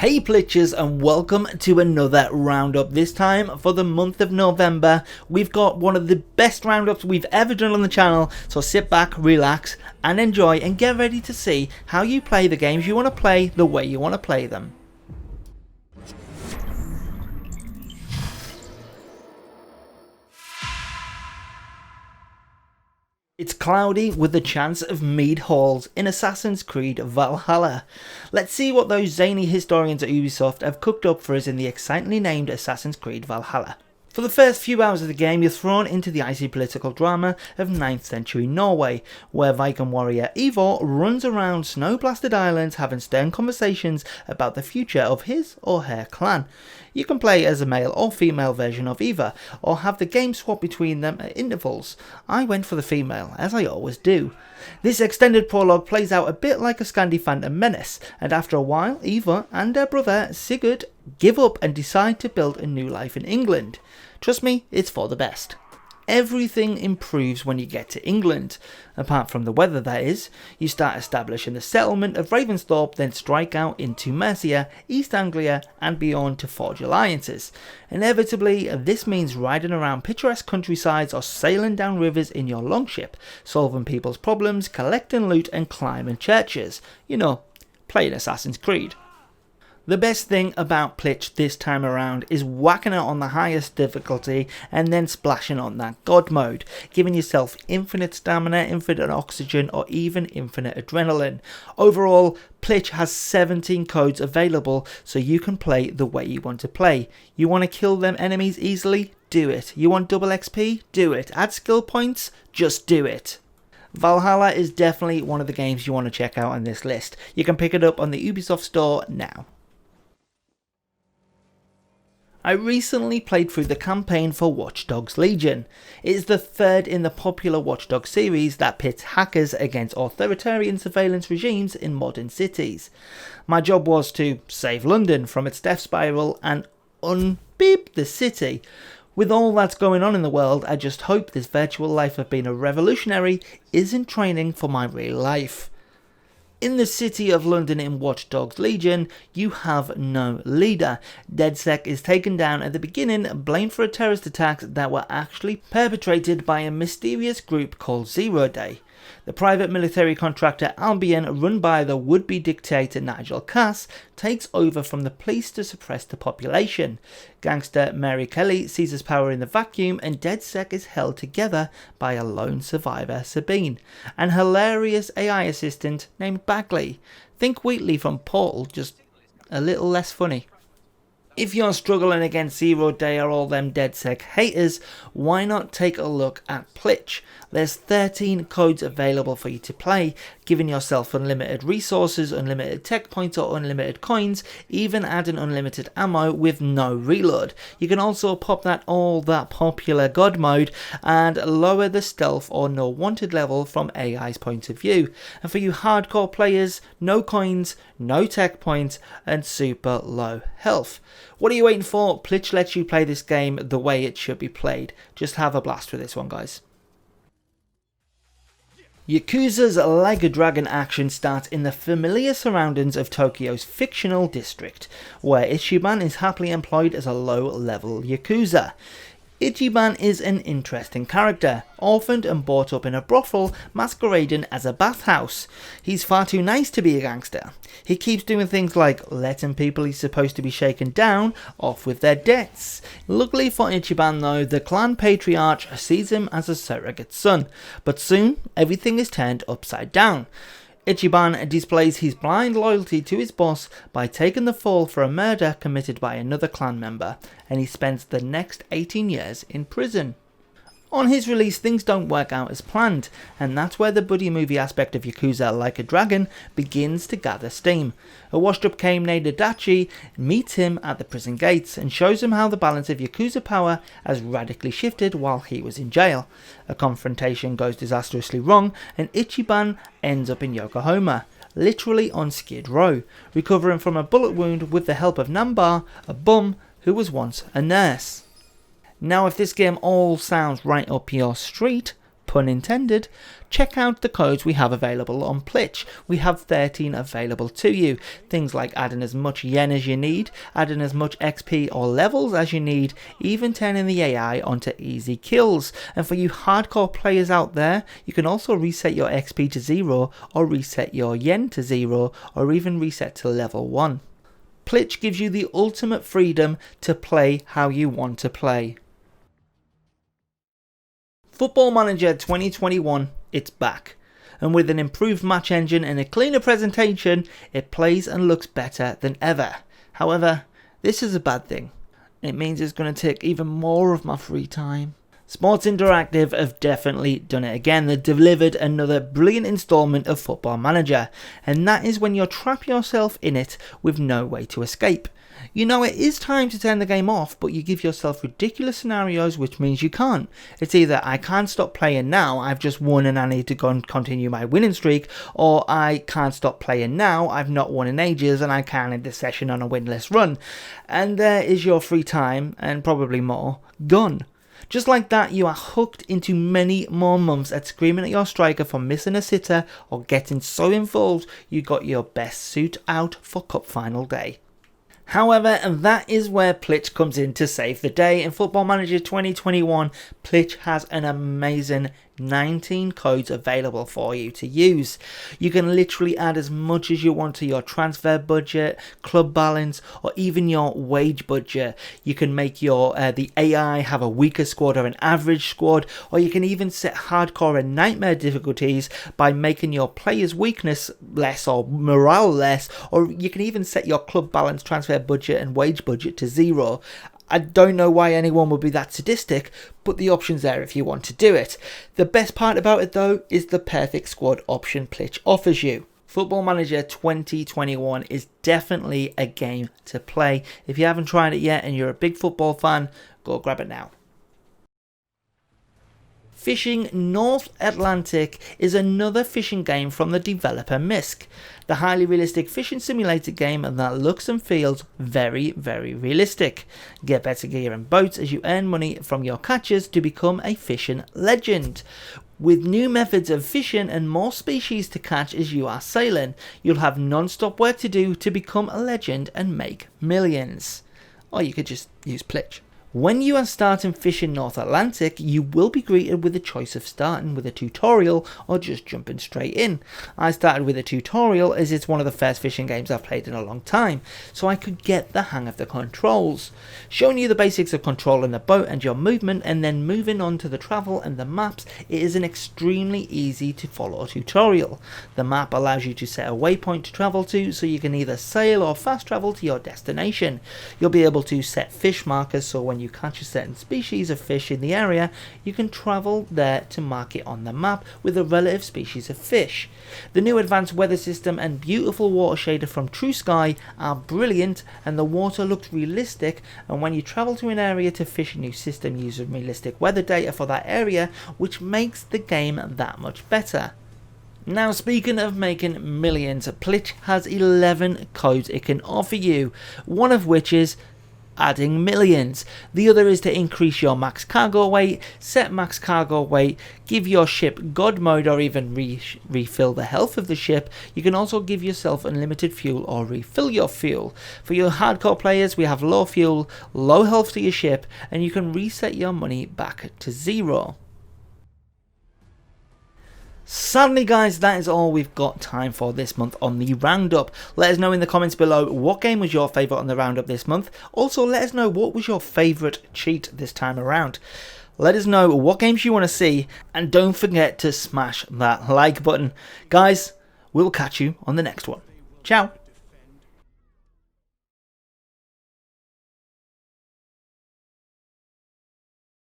Hey Plitchers, and welcome to another roundup. This time for the month of November. We've got one of the best roundups we've ever done on the channel, so sit back, relax and enjoy and get ready to see how you play the games you want to play the way you want to play them. It's cloudy with the chance of mead halls in Assassin's Creed Valhalla. Let's see what those zany historians at Ubisoft have cooked up for us in the excitingly named Assassin's Creed Valhalla. For the first few hours of the game, you're thrown into the icy political drama of 9th century Norway, where Viking warrior Eivor runs around snow-blasted islands having stern conversations about the future of his or her clan. You can play as a male or female version of either, or have the game swap between them at intervals. I went for the female, as I always do. This extended prologue plays out a bit like a Scandi Phantom Menace, and after a while, Eivor and her brother Sigurd give up and decide to build a new life in England. Trust me, it's for the best. Everything improves when you get to England, apart from the weather that is. You start establishing the settlement of Ravensthorpe, then strike out into Mercia, East Anglia and beyond to forge alliances. Inevitably, this means riding around picturesque countrysides or sailing down rivers in your longship, solving people's problems, collecting loot and climbing churches. You know, playing Assassin's Creed. The best thing about Plitch this time around is whacking it on the highest difficulty and then splashing on that God mode, giving yourself infinite stamina, infinite oxygen or even infinite adrenaline. Overall, Plitch has 17 codes available so you can play the way you want to play. You want to kill them enemies easily? Do it. You want double XP? Do it. Add skill points? Just do it. Valhalla is definitely one of the games you want to check out on this list. You can pick it up on the Ubisoft store now. I recently played through the campaign for Watch Dogs Legion. It is the third in the popular Watch Dogs series that pits hackers against authoritarian surveillance regimes in modern cities. My job was to save London from its death spiral and unbeep the city. With all that's going on in the world, I just hope this virtual life of being a revolutionary isn't training for my real life. In the city of London in Watch Dogs Legion, you have no leader. DedSec is taken down at the beginning, blamed for a terrorist attacks that were actually perpetrated by a mysterious group called Zero Day. The private military contractor Albion, run by the would-be dictator Nigel Cass, takes over from the police to suppress the population. Gangster Mary Kelly seizes power in the vacuum and DedSec is held together by a lone survivor, Sabine, and hilarious AI assistant named Bagley. Think Wheatley from Portal, just a little less funny. If you're struggling against Zero Day or all them DedSec haters, why not take a look at Plitch? There's 13 codes available for you to play, giving yourself unlimited resources, unlimited tech points or unlimited coins, even adding unlimited ammo with no reload. You can also pop all that popular God mode and lower the stealth or no wanted level from AI's point of view. And for you hardcore players, no coins, no tech points and super low health. What are you waiting for? Plitch lets you play this game the way it should be played. Just have a blast with this one, guys. Yakuza's Like a Dragon action starts in the familiar surroundings of Tokyo's fictional district, where Ichiban is happily employed as a low-level Yakuza. Ichiban is an interesting character, orphaned and brought up in a brothel masquerading as a bathhouse. He's far too nice to be a gangster. He keeps doing things like letting people he's supposed to be shaken down off with their debts. Luckily for Ichiban though, the clan patriarch sees him as a surrogate son, but soon everything is turned upside down. Ichiban displays his blind loyalty to his boss by taking the fall for a murder committed by another clan member, and he spends the next 18 years in prison. On his release, things don't work out as planned, and that's where the buddy movie aspect of Yakuza Like a Dragon begins to gather steam. A washed-up Kame named Adachi meets him at the prison gates and shows him how the balance of Yakuza power has radically shifted while he was in jail. A confrontation goes disastrously wrong, and Ichiban ends up in Yokohama, literally on Skid Row, recovering from a bullet wound with the help of Nambar, a bum who was once a nurse. Now if this game all sounds right up your street, pun intended, check out the codes we have available on PLITCH. We have 13 available to you. Things like adding as much yen as you need, adding as much XP or levels as you need, even turning the AI onto easy kills. And for you hardcore players out there, you can also reset your XP to 0, or reset your yen to 0, or even reset to level 1. PLITCH gives you the ultimate freedom to play how you want to play. Football Manager 2021, it's back. And with an improved match engine and a cleaner presentation, it plays and looks better than ever. However, this is a bad thing. It means it's going to take even more of my free time. Sports Interactive have definitely done it again. They delivered another brilliant installment of Football Manager, and that is when you trap yourself in it with no way to escape. You know it is time to turn the game off, but you give yourself ridiculous scenarios which means you can't. It's either I can't stop playing now, I've just won and I need to go and continue my winning streak, or I can't stop playing now, I've not won in ages and I can't end the session on a winless run. And there is your free time, and probably more, gone. Just like that, you are hooked into many more months at screaming at your striker for missing a sitter or getting so involved you got your best suit out for cup final day. However, that is where PLITCH comes in to save the day. In Football Manager 2021, PLITCH has an amazing 19 codes available for you to use. You can literally add as much as you want to your transfer budget, club balance, or even your wage budget. You can make your the AI have a weaker squad or an average squad, or you can even set hardcore and nightmare difficulties by making your players' weakness less or morale less, or you can even set your club balance, transfer budget, and wage budget to 0. I don't know why anyone would be that sadistic, but the option's there if you want to do it. The best part about it though is the perfect squad option PLITCH offers you. Football Manager 2021 is definitely a game to play. If you haven't tried it yet and you're a big football fan, go grab it now. Fishing North Atlantic is another fishing game from the developer Misc. The highly realistic fishing simulator game that looks and feels very, very realistic. Get better gear and boats as you earn money from your catches to become a fishing legend. With new methods of fishing and more species to catch as you are sailing, you'll have non-stop work to do to become a legend and make millions. Or you could just use PLITCH. When you are starting Fishing North Atlantic, you will be greeted with the choice of starting with a tutorial or just jumping straight in. I started with a tutorial as it's one of the first fishing games I've played in a long time, so I could get the hang of the controls. Showing you the basics of controlling the boat and your movement, and then moving on to the travel and the maps, it is an extremely easy to follow tutorial. The map allows you to set a waypoint to travel to, so you can either sail or fast travel to your destination. You'll be able to set fish markers, so when you catch a certain species of fish in the area, you can travel there to mark it on the map with a relative species of fish. The new advanced weather system and beautiful water shader from True Sky are brilliant, and the water looks realistic, and when you travel to an area to fish, a new system uses realistic weather data for that area, which makes the game that much better. Now, speaking of making millions, PLITCH has 11 codes it can offer you, one of which is adding millions. The other is to increase your max cargo weight, set max cargo weight, give your ship God mode, or even refill the health of the ship. You can also give yourself unlimited fuel or refill your fuel. For your hardcore players, we have low fuel, low health to your ship, and you can reset your money back to 0. Sadly guys, that is all we've got time for this month on the roundup. Let us know in the comments below what game was your favourite on the roundup this month. Also let us know what was your favourite cheat this time around. Let us know what games you want to see, and don't forget to smash that like button. Guys, we'll catch you on the next one. Ciao.